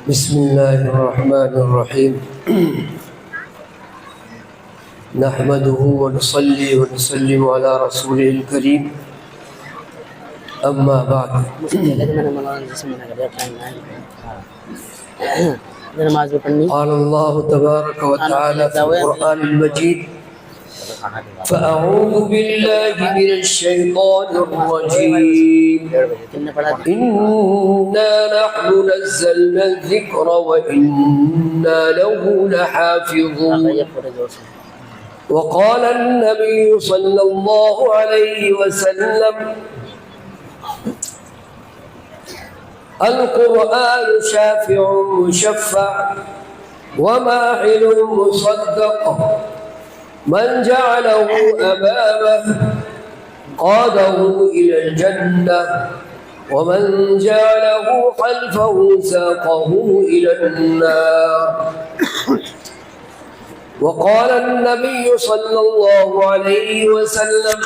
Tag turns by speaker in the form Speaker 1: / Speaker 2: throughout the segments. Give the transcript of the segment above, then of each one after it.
Speaker 1: بسم الله الرحمن الرحيم نحمده ونصلي ونسلم على رسوله الكريم أما بعد قال الله تبارك وتعالى في القرآن المجيد فأعوذ بالله من الشيطان الرجيم إنا نحن نزلنا الذكر وإنا له لحافظون وقال النبي صلى الله عليه وسلم القرآن شافع مشفع وماحل مصدق من جعله أمامه قاده إلى الجنة ومن جعله خلفه ساقه إلى النار وقال النبي صلى الله عليه وسلم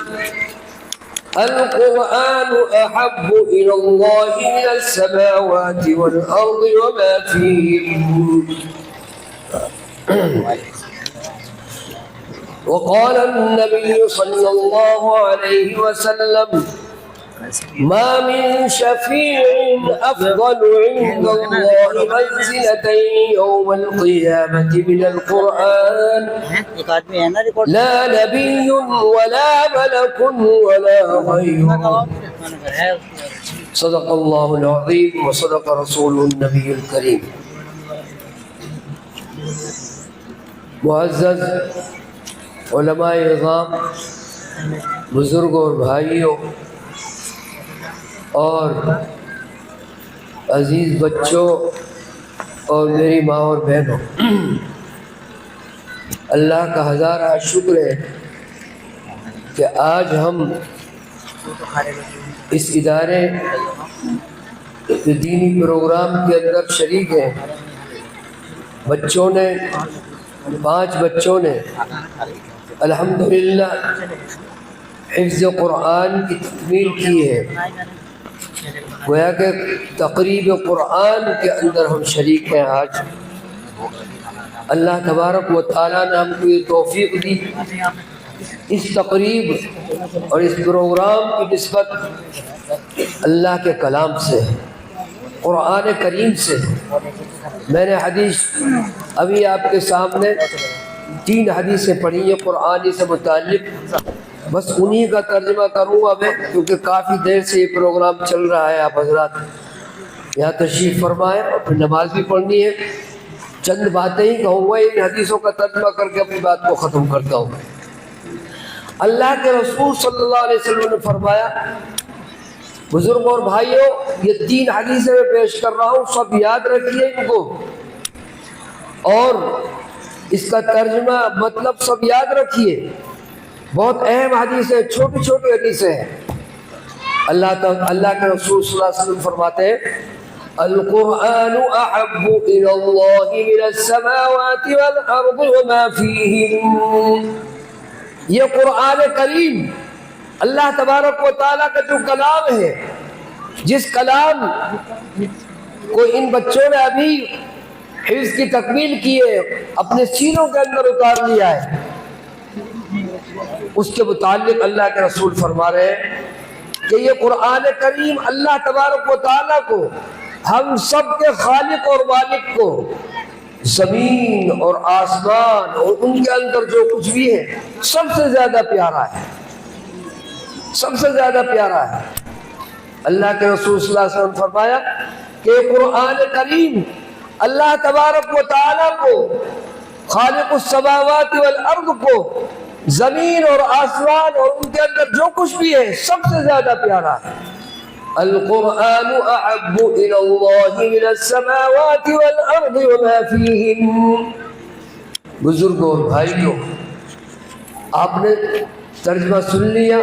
Speaker 1: القرآن أحب إلى الله من السماوات والأرض وما فيهن وقال النبي صلى الله عليه وسلم ما من شفيع أفضل عند الله منزلة يوم القيامة من القرآن لا نبي ولا ملك ولا غيره صدق الله العظيم وصدق رسوله النبي الكريم. معزز علماء اعظام، بزرگوں اور بھائیوں اور عزیز بچوں اور میری ماں اور بہنوں، اللہ کا ہزارہ شکر ہے کہ آج ہم اس ادارے کے دینی پروگرام کے اندر شریک ہیں۔ بچوں نے 5 بچوں نے الحمدللہ حفظ قرآن کی تکمیل کی ہے۔ گویا کہ تقریب قرآن کے اندر ہم شریک ہیں۔ آج اللہ تبارک و تعالیٰ نے ہم کو یہ توفیق دی، اس تقریب اور اس پروگرام کی نسبت اللہ کے کلام سے، قرآن کریم سے۔ میں نے حدیث ابھی آپ کے سامنے 3 حدیثیں پڑھی ہیں قرآن سے متعلق، بس انہی کا ترجمہ کروں گا میں، کیونکہ کافی دیر سے یہ پروگرام چل رہا ہے۔ آپ حضرات یہاں تشریف فرمائیں اور پھر نماز بھی پڑھنی ہے۔ چند باتیں ہی کہوں گا، ان حدیثوں کا ترجمہ کر کے اپنی بات کو ختم کرتا ہوں۔ اللہ کے رسول صلی اللہ علیہ وسلم نے فرمایا، بزرگوں اور بھائیوں، یہ 3 حدیثیں میں پیش کر رہا ہوں، سب یاد رکھیے ان کو، اور اس کا ترجمہ مطلب سب یاد رکھیے۔ بہت اہم حدیثیں، چھوٹی چھوٹی حدیثیں ہیں۔ اللہ کے رسول صلی اللہ علیہ وسلم فرماتے ہیں القرآن احب الى اللہ من السماوات والارض وما فیہن۔ یہ قرآن کریم اللہ تبارک و تعالیٰ کا جو کلام ہے، جس کلام کو ان بچوں نے ابھی حفظ کی تکمیل کی ہے، اپنے سینوں کے اندر اتار لیا ہے، اس کے متعلق اللہ کے رسول فرما رہے ہیں کہ یہ قرآن کریم اللہ تبارک و تعالیٰ کو، ہم سب کے خالق اور مالک کو، زمین اور آسمان اور ان کے اندر جو کچھ بھی ہے سب سے زیادہ پیارا ہے، سب سے زیادہ پیارا ہے۔ اللہ کے رسول صلی اللہ علیہ وسلم فرمایا کہ قرآن کریم اللہ تبارک و تعالیٰ کو، خالق السماوات والارض کو، زمین اور آسمان اور ان کے اندر جو کچھ بھی ہے سب سے زیادہ پیارا ہے۔ القرآن احب الى اللہ من السماوات والارض وما فیہن۔ بزرگوں اور بھائیوں، آپ نے ترجمہ سن لیا۔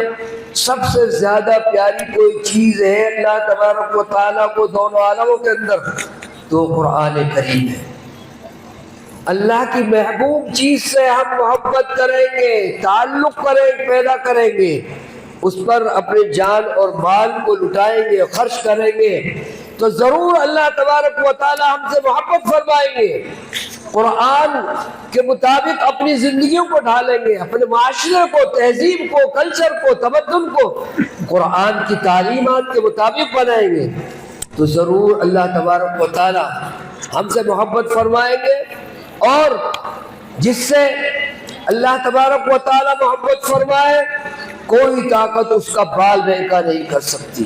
Speaker 1: سب سے زیادہ پیاری کوئی چیز ہے اللہ تبارک و تعالیٰ کو دونوں عالموں کے اندر، تو قرآن کریم ہے۔ اللہ کی محبوب چیز سے ہم محبت کریں گے، تعلق پیدا کریں گے، اس پر اپنے جان اور مال کو لٹائیں گے، خرچ کریں گے تو ضرور اللہ تبارک و تعالی ہم سے محبت فرمائیں گے۔ قرآن کے مطابق اپنی زندگیوں کو ڈھالیں گے، اپنے معاشرے کو، تہذیب کو، کلچر کو، تمدن کو قرآن کی تعلیمات کے مطابق بنائیں گے تو ضرور اللہ تبارک و تعالی ہم سے محبت فرمائیں گے، اور جس سے اللہ تبارک و تعالی محبت فرمائے کوئی طاقت اس کا بال بینکا نہیں کر سکتی۔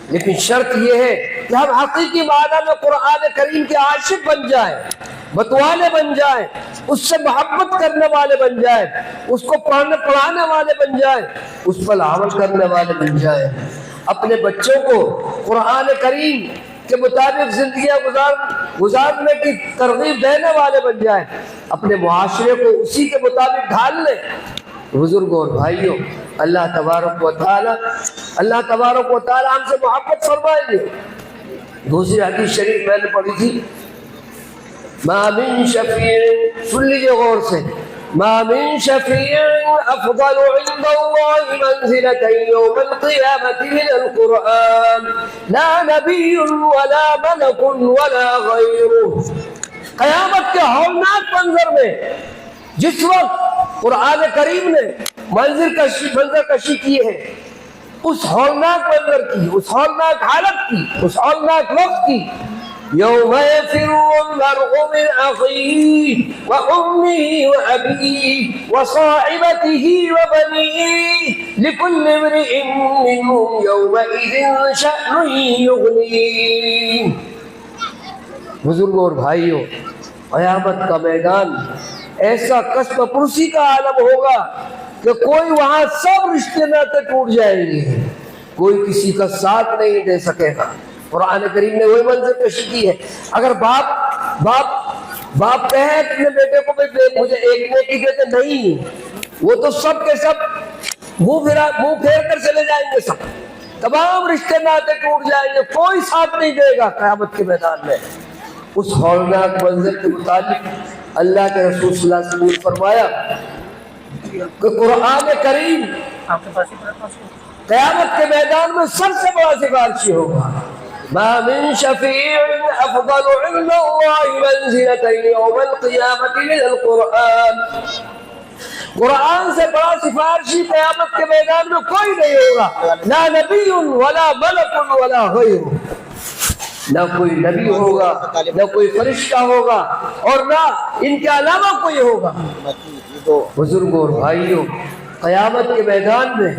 Speaker 1: لیکن شرط یہ ہے کہ ہم حقیقی معنی میں قرآن کریم کے عاشق بن جائیں، متوالے بن جائیں، اس سے محبت کرنے والے بن جائیں، اس کو پڑھانے والے بن جائیں، اس پر عمل کرنے والے بن جائیں، اپنے بچوں کو قرآن کریم کے مطابق زندگیاں گزارنے کی ترغیب دینے والے بن جائیں، اپنے معاشرے کو اسی کے مطابق ڈھال لیں۔ بزرگوں اور بھائیوں، اللہ تبارک و تعالی ہم سے محبت فرمائیں گے۔ دوسری حدیث شریف میں نے پڑھی تھی، ما من شفیع، سن لیجیے غور سے، ما من شفیع افضل عند اللہ منزلة یوم القیامة من القرآن لا نبی ولا ملک ولا غیرہ۔ قیامت کے ہولناک منظر میں جس وقت قرآن کریم نے منظر کشی کی ہے، اس ہولناک منظر کی، اس ہولناک حالت کی، اس ہولناک وقت کی، یوم یفر المرء من اخیہ وامہ وابیہ وصاحبتہ وبنیہ لکل امرئ منہم یومئذ شأن یغنیہ۔ بزرگوں اور بھائیوں، قیامت کا میدان ایسا قسم پرسی کا عالم ہوگا کہ کوئی وہاں سب رشتے ناطے ٹوٹ جائیں گے، کوئی کسی کا ساتھ نہیں دے سکے گا۔ قرآن کریم نے وہی منظر کشی کی ہے۔ اگر باپ کہے اپنے بیٹے کو مجھے ایک نیکی دے دے، نہیں، وہ تو سب کے سب منہ پھیر کر چلے جائیں گے، سب تمام رشتے ناطے ٹوٹ جائیں گے، کوئی ساتھ نہیں دے گا قیامت کے میدان میں۔ اس ہولناک منظر کے متعلق اللہ کے رسول صلی اللہ علیہ وسلم نے فرمایا کہ قرآن کریم قیامت کے میدان میں سب سے بڑا سفارشی ہوگا۔ ما من شفیع افضل عند اللہ منزلة یوم القیامة من القرآن۔ قرآن سے بڑا سفارشی قیامت کے میدان میں کوئی نہیں ہوگا، لا نبی ولا ملک ولا غیرہ، نہ کوئی نبی ہوگا، نہ کوئی فرشتہ ہوگا، اور نہ ان کے علاوہ کوئی ہوگا۔ بزرگوں اور بھائیوں، قیامت کے میدان میں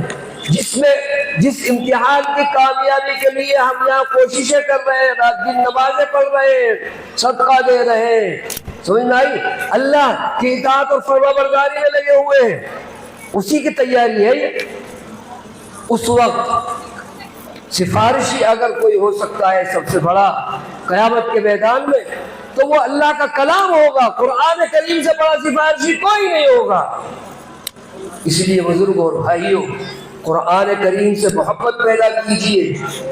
Speaker 1: جس امتحان کی کامیابی کے لیے ہم یہاں کوششیں کر رہے ہیں، رات دن نمازیں پڑھ رہے ہیں، صدقہ دے رہے ہیں، سمجھ میں آئی، اللہ کی اطاعت اور فرما برداری میں لگے ہوئے ہیں، اسی کی تیاری ہے یہ۔ اس وقت سفارشی اگر کوئی ہو سکتا ہے سب سے بڑا قیامت کے میدان میں تو وہ اللہ کا کلام ہوگا، قرآن کریم سے بڑا سفارشی کوئی نہیں ہوگا۔ اس لیے بزرگوں اور بھائیوں، قرآن کریم سے محبت پیدا کیجئے،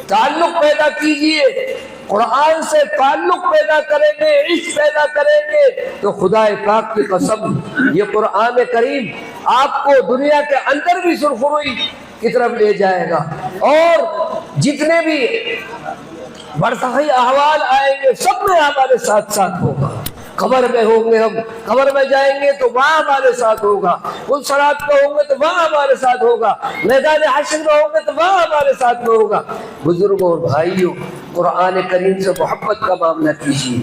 Speaker 1: تعلق پیدا کیجئے، قرآن سے تعلق پیدا کریں گے، عشق پیدا کریں گے تو خدا پاک کی قسم یہ قرآن کریم آپ کو دنیا کے اندر بھی سرخروئی کی طرف لے جائے گا، اور جتنے بھی برزخی احوال آئیں گے سب میں ہمارے ساتھ ساتھ ہوگا۔ قبر میں ہوں گے، ہم قبر میں جائیں گے تو وہاں ہمارے ساتھ ہوگا، صراط میں ہوں گے تو وہاں ہمارے ساتھ ہوگا، میدان حشر میں ہوں گے تو وہاں ہمارے ساتھ میں ہوگا۔ بزرگوں اور بھائیوں، قرآن کریم سے محبت کا معاملہ کیجیے،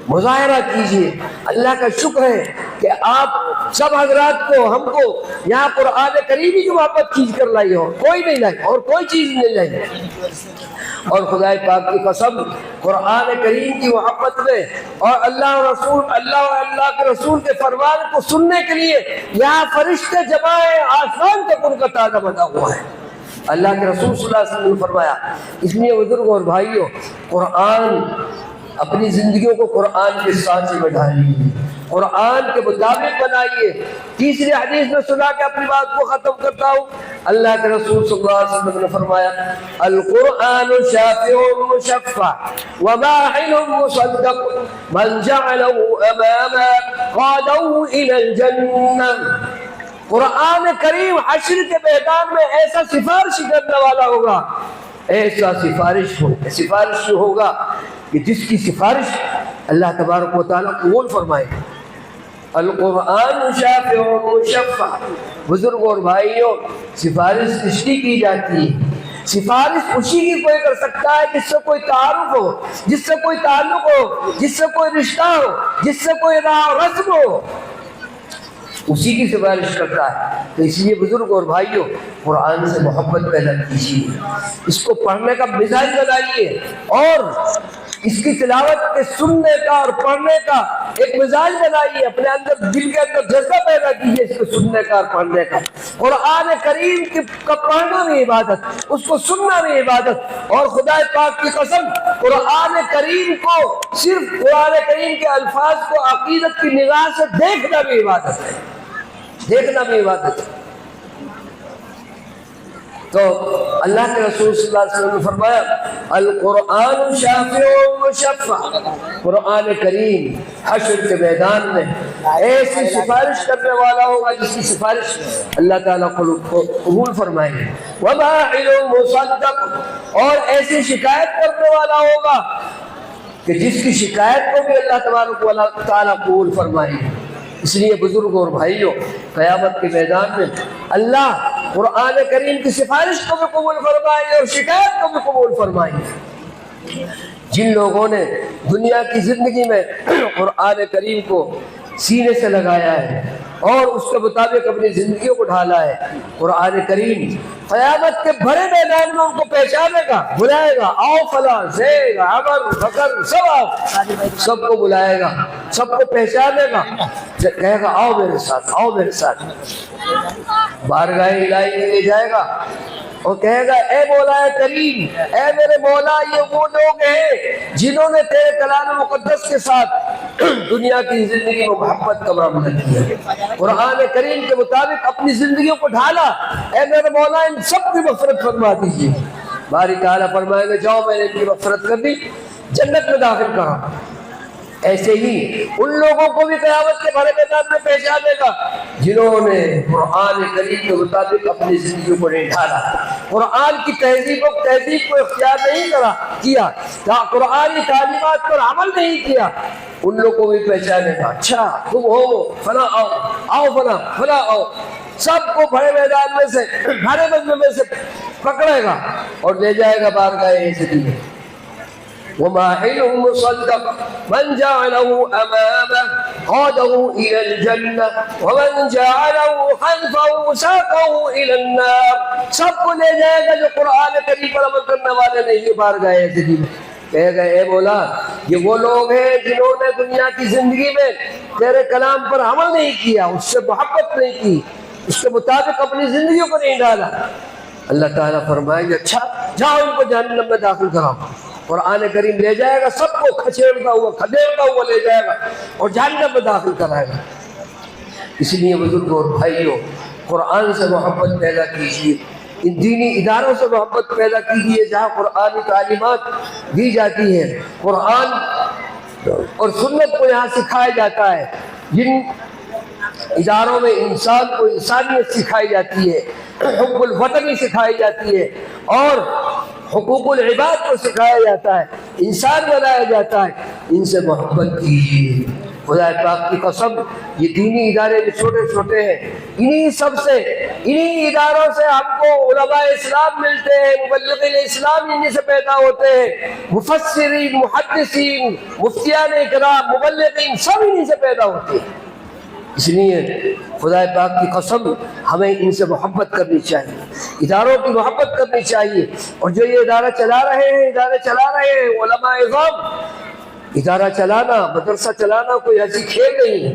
Speaker 1: مظاہرہ کیجیے۔ اللہ کا شکر ہے کہ آپ سب حضرات کو، ہم کو یہاں قرآن کریم کی محبت کھینچ کر لائی ہو، کوئی نہیں لائی اور کوئی چیز نہیں لائی۔ اور خدا پاک کی قسم، قرآن کریم کی محبت میں اور اللہ کے رسول کے فرمان کو سننے کے لیے یہاں فرشتے جمع ہیں، آسمان تک ان کا تازہ بنا ہوا ہے۔ اللہ کے رسول صلی اللہ علیہ وسلم نے فرمایا۔ اس لیے بزرگوں اور بھائیوں، قرآن، اپنی زندگیوں کو قرآن کے سانچے میں ڈالیے، قرآن کے مطابق بنائیے۔ تیسری حدیث میں سنا کے اپنی بات کو ختم کرتا ہوں۔ اللہ کے رسول صلی اللہ علیہ وسلم نے فرمایا، القرآن شافع مشفع وماحل مصدق من جعله اماما قاده الى الجنہ۔ قرآن کریم حشر کے میدان میں ایسا سفارش کرنے والا ہوگا، ایسا سفارش ہوگا کہ جس کی سفارش اللہ تبارک و تعالیٰ قبول فرمائے گا۔ القرآن شافع و مشفع، بزرگ اور بھائیوں، سفارش کس کی جاتی ہے؟ سفارش اسی کی کوئی کر سکتا ہے جس سے کوئی تعارف ہو، جس سے کوئی تعلق ہو، جس سے کوئی رشتہ ہو، جس سے کوئی راہ و رسم ہو، اسی کی سفارش کرتا ہے۔ تو اس لیے بزرگ اور بھائیوں، قرآن سے محبت پیدا کیجیے، اس کو پڑھنے کا مزاج بنائیے، اور اس کی تلاوت کے سننے کا اور پڑھنے کا ایک مزاج بنائیے، اپنے اندر دل کے اندر جذبہ پیدا کیجیے اس کو سننے کا اور پڑھنے کا۔ قرآن کریم کا پڑھنا بھی عبادت، اس کو سننا بھی عبادت، اور خدا پاک کی قسم قرآن کریم کو، صرف قرآن کریم کے الفاظ کو عقیدت کی نگاہ سے دیکھنا بھی عبادت ہے، دیکھنا بھی عبادت ہے۔ تو اللہ کے رسول صلی اللہ علیہ وسلم نے فرمایا القرآن شافع و مشفع، قرآن کریم حشر کے میدان میں ایسی سفارش کرنے والا ہوگا جس کی سفارش اللہ تعالیٰ کو قبول فرمائے گا، وباعث مصدق، اور ایسی شکایت کرنے والا ہوگا کہ جس کی شکایت کو بھی اللہ تبارک و تعالیٰ قبول فرمائے گا۔ اس لیے بزرگ اور بھائیوں، قیامت کے میدان میں اللہ قرآن کریم کی سفارش کو بھی قبول فرمائیں گے اور شکایت کو بھی قبول فرمائیں گے۔ جن لوگوں نے دنیا کی زندگی میں قرآن کریم کو سینے سے لگایا ہے اور اس کے مطابق اپنی زندگیوں کو ڈھالا ہے، قرآن کریم قیامت کے بڑے میدان میں ان کو پہچانے گا، بلائے گا، آؤ فلاں زید عمر بکر سب کو بلائے گا، سب کو پہچانے گا، کہے گا آؤ میرے ساتھ، آؤ میرے ساتھ، بارگاہ الہی میں لے جائے گا اور کہے گا اے مولا کریم، اے میرے مولا، یہ وہ لوگ ہیں جنہوں نے تیرے کلام مقدس کے ساتھ دنیا کی زندگی میں محبت کا معاملہ کیا، قرآن کریم کے مطابق اپنی زندگیوں کو ڈھالا، اے میرے مولا ان سب کی مغفرت فرما دیجیے۔ باری تعالیٰ فرمائے گا جاؤ میں نے ان کی مغفرت کر دی، جنت میں داخل کرا۔ ایسے ہی ان لوگوں کو بھی قیامت کے بڑے میدان میں پہچانے گا جنہوں نے قرآن کریم کے مطابق اپنی زندگی کو نہیں ڈھالا، قرآن کی تہذیب کو اختیار نہیں کیا، قرآن کی تعلیمات پر عمل نہیں کیا، ان لوگوں کو بھی پہچانے گا، اچھا تم ہو فلاں، آؤ فلاں، فلاں آؤ، سب کو بڑے میدان میں سے، بڑے مجمع میں سے پکڑے گا اور لے جائے گا بارگاہ عزت میں۔ وماحل مصدق من جعله أمامه قاده إلى الجنة ومن جعله خلفه ساقه إلى النار، سب کو لے جائے گا جو قرآن کریم پر عمل کرنے والے نہیں، بارگاہ عزت میں کہے گا اے مولا یہ وہ لوگ ہیں جنہوں نے دنیا کی زندگی میں تیرے کلام پر عمل نہیں کیا، اس سے محبت نہیں کی، اس کے مطابق اپنی زندگیوں کو نہیں ڈالا۔ اللہ تعالیٰ فرمائیں گے اچھا جاؤ ان کو جہنم میں داخل کراؤ، قرآن کریم لے جائے گا، سب کو کھچیڑتا ہوا لے جائے گا اور جہنم میں داخل کرائے گا۔ اس لیے بزرگوں اور بھائیوں، قرآن سے محبت پیدا کیجیے، ان دینی اداروں سے محبت پیدا کیجیے جہاں قرآنی تعلیمات دی جاتی ہیں، قرآن اور سنت کو یہاں سکھایا جاتا ہے، جن اداروں میں انسان کو انسانیت سکھائی جاتی ہے، حب الوطنی سکھائی جاتی ہے اور حقوق العباد کو سکھایا جاتا ہے، انسان بنایا جاتا ہے، ان سے محبت کیجیے۔ خدا پاک کی قسم یہ دینی ادارے جو چھوٹے چھوٹے ہیں، انہی اداروں سے ہم کو علماء اسلام ملتے ہیں، مبلغین اسلام انہی سے پیدا ہوتے ہیں، مفسرین، محدثین، مفتیان اکرام، مبلغین سب انہی سے پیدا ہوتے ہیں۔ اس لیے خدا پاک کی قسم ہمیں ان سے محبت کرنی چاہیے، اداروں کی محبت کرنی چاہیے، اور جو یہ ادارے چلا رہے ہیں علماء اعظام، ادارہ چلانا، مدرسہ چلانا کوئی ایسی کھیل نہیں ہے۔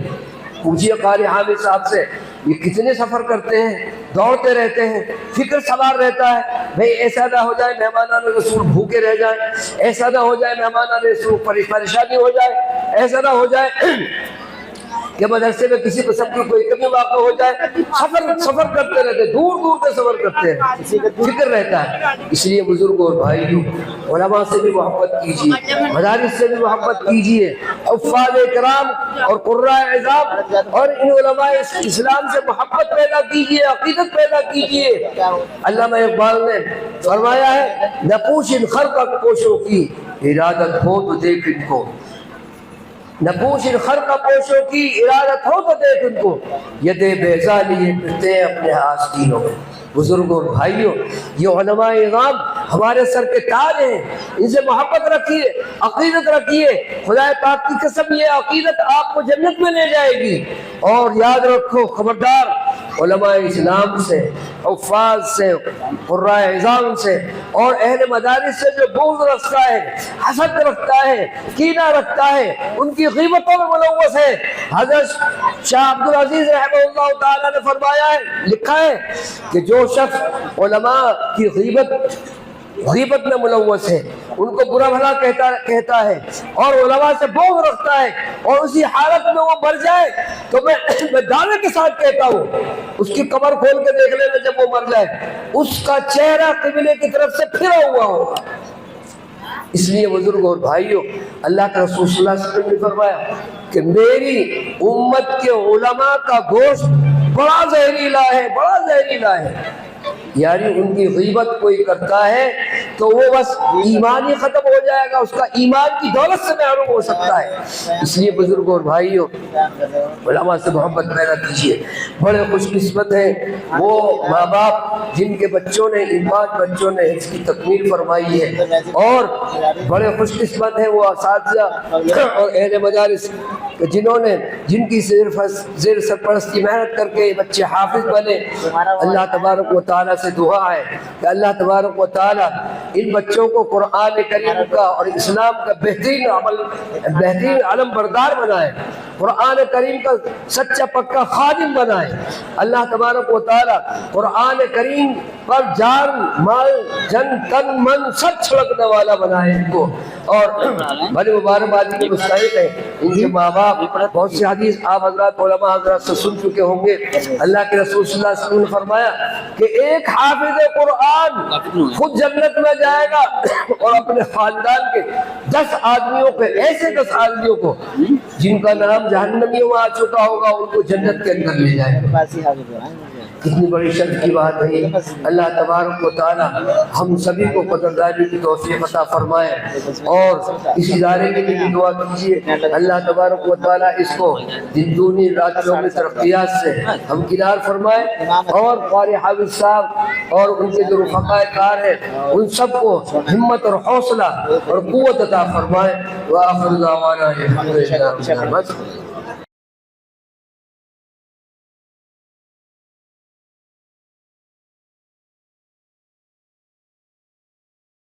Speaker 1: پوچھئے قاری حامد صاحب سے یہ کتنے سفر کرتے ہیں، دوڑتے رہتے ہیں، فکر سوار رہتا ہے بھئی ایسا نہ ہو جائے مہمانان رسول بھوکے رہ جائیں، ایسا نہ ہو جائے مہمانان رسول پریشانی ہو جائے، ایسا نہ ہو جائے کہ کہ مدرسے میں کسی قسم کی کوئی کمی واقع ہو جائے سفر کرتے رہتے، دور دور سے سفر کرتے ہیں، فکر رہتا ہے۔ اس لیے بزرگوں اور بھائیوں، علماء سے بھی محبت کیجیے، مدارس سے بھی محبت کیجیے، حفاظ کرام اور قراء اعظام اور ان علماء اسلام سے محبت پیدا کیجیے، عقیدت پیدا کیجیے۔ علامہ اقبال نے فرمایا ہے نہ پوچھ ان خلق پوشوں کی ارادت ہو تو دیکھ ان کو، نہ پوچھ ان خلق پوشوں کی ارادت ہو تو دیکھ ان کو، یدے بیضا لیے پھرتے ہیں اپنے آستینوں میں۔ بزرگوں اور بھائیوں، یہ علماء اعظام ہمارے سر کے تاج ہیں، ان سے محبت رکھیے، عقیدت رکھیے۔ خدا پاک کی قسم یہ عقیدت آپ کو جنت میں لے جائے گی۔ اور یاد رکھو، خبردار، علماء اسلام سے، حفاظ سے، قراء اعظام سے اور اہل مدارس سے جو بغض رکھتا ہے، حسد رکھتا ہے، کینہ رکھتا ہے، ان کی غیبتوں میں ملوث ہے۔ حضرت شاہ عبدالعزیز رحمہ اللہ تعالیٰ نے فرمایا ہے، لکھا ہے کہ جو شخص علماء کی غیبت میں ملوث ہے، ان کو برا بھلا کہتا ہے اور علماء سے بغض رکھتا ہے اور اسی حالت میں وہ مر جائے تو میں دعوے کے ساتھ کہتا ہوں اس کی قبر کھول کے دیکھ لینا، جب وہ مر جائے اس کا چہرہ قبلے کی طرف سے پھرا ہوا ہوگا۔ اس لیے بزرگوں اور بھائیوں، اللہ کے رسول صلی اللہ علیہ وسلم نے فرمایا کہ میری امت کے علماء کا گوشت بڑا زہریلا ہے، بڑا زہریلا ہے۔ یعنی ان کی غیبت کوئی کرتا ہے تو وہ بس ایمان ہی ختم ہو جائے گا، اس کا ایمان کی دولت سے محروم ہو سکتا ہے۔ اس لیے بزرگوں اور بھائیوں، علماء سے محبت پیدا کیجیے۔ بڑے خوش قسمت ہیں وہ ماں باپ جن کے بچوں نے، ان 5 بچوں نے اس کی تکمیل فرمائی ہے، اور بڑے خوش قسمت ہیں وہ اساتذہ اور اہل مدارس جن کی زیر سرپرستی محنت کر کے بچے حافظ بنے۔ اللہ تبارک و تعالیٰ سے دعا ہے کہ اللہ تبارک و تعالیٰ ان بچوں کو قرآن کریم کا اور اسلام کا بہترین علم بردار بنائے، قرآن کریم کا سچا پکا خادم بنائے۔ اللہ تبارک و تعالیٰ قرآن کریم پر جان مال جن تن من سب چھڑکنے والا بنائے ان کو، اور بڑی مبارکبادی کی مستحق ہے ان کے ماں باپ۔ بہت سی حدیث آپ حضرات علماء حضرات سے سن چکے ہوں گے۔ اللہ کے رسول صلی اللہ علیہ وسلم نے فرمایا کہ ایک حافظ قرآن خود جنت میں جائے گا اور اپنے خاندان کے 10 آدمیوں کو، ایسے 10 آدمیوں کو جن کا نام جہنمیوں میں آ چکا ہوگا، ان کو جنت کے اندر لے جائے گا۔ کتنی بڑی شرف کی بات ہے۔ اللہ تبارک و تعالی ہم سبھی کو قدردانی کی توفیق عطا فرمائے، اور اس ادارے کے لیے دعا کیجیے اللہ تبارک و تعالی اس کو دن دونی رات چوگنی ترقیات سے ہم کنار فرمائے، اور قاری حافظ صاحب اور ان کے جو رفقاء کار ہیں ان سب کو ہمت اور حوصلہ اور قوت عطا فرمائے۔ وآخر دعوانا الحمدللہ۔